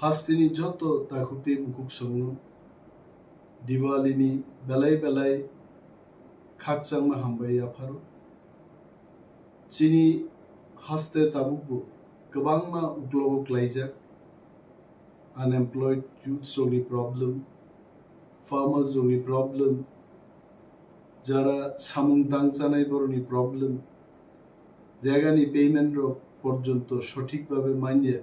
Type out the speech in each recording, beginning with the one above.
Hasteni joto takukte bukuk songno Dipabali ni belai khakchang ma hambai yapharo chini haste tabukbo गोबां मा उग्ल'गो क्लाइजाक unemployed youth जोंनि problem farmers जोंनि problem যারা সামুং দাংচানাই বরনি problem রেগানি payment পর্যন্ত সঠিকভাবে মাইনিয়া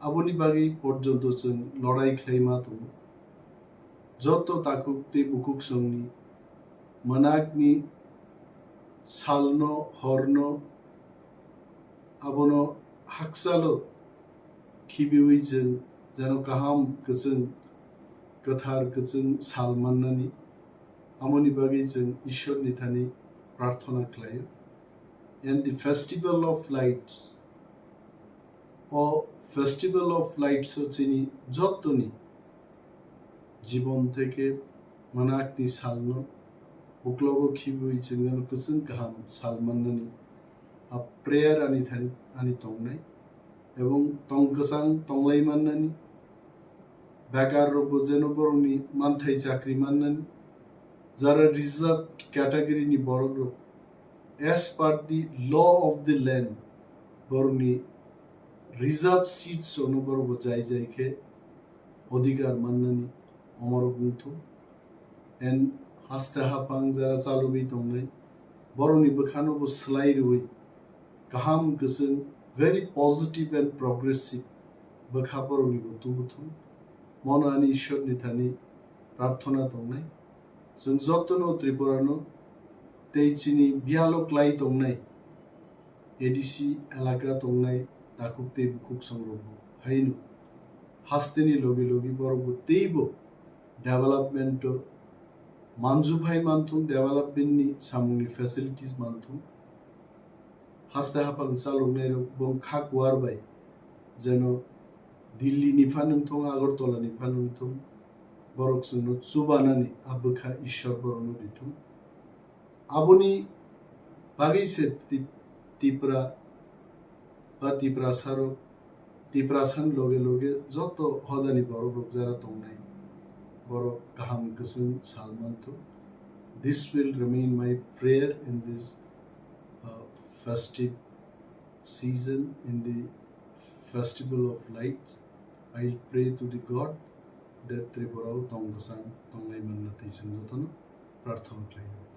আবনি বাগি পর্যন্ত जों লড়াই খাইমা দङ যত তাকুক তে বুকুক संनि मोनाकनि सालनो हरनो आबनो हाक्सालो खिबिवै जों जेन गाहाम गोजों गोथार गोजों सालमाननानि आमनि बागै जों इसोरनि थानि प्रार्थना खालायो and the festival of lights হচ্ছে যতনি জীবন থেকে মানাকনি সালনো উকলগো খিবুই जों गोजों गाहाम सालमाननानि a prayer ani tongnai এবং tongkasang tonglaimannani বেকার রোগ যেন বরনি মানথাই চাকরি মাননানি যারা রিজার্ভ ক্যাটাগরি নি বড় রোগ as per the law of the land বরনি রিজার্ভ সিটস অনুবর্গ যাইকে অধিকার মাননানি অমর গুন্থু এন্ড হাস্তে হাপাং যারা চালুবি দंनाय বরনি বখানো স্লাই রুই गाहाम गोजों very positive and progressive बखाबरनि बुथुम मनआनि ईश्वरनि थानि प्रार्थना दंनाय जों जतनो त्रिपुरानो तेइचिनि बियालो क्लाइ दंनाय एडिसि एलाका दंनाय दाकुकते बुकुक संरबो हाइनु हास्तेनि लबि बरबो तेइबो डेभलपमेंट मानजुफाइ मानथुं डेभलपमेंटनि सामुनि फेसिलिटीज मानथुं हास्ते हापां चालुनाय बं खाकुवारबाय जेन दिल्ली निफा नोंथों आगरतला निफा नोंथों बरक जोंनो चुबानानि आबोखा ईश्वर बरनो दिथुं आबोनि बागैसे त्रिपुरा बा त्रिपुरा सारो त्रिपुरा सान लगे जत हदानि बरक जारा दंनाय बरक गाहाम गोजों सालमानथुं This will remain my prayer in this festive season, in the festival of lights. I pray to the God that Tripura tongkasang tonglai manna teising jotano prarthana khlayo.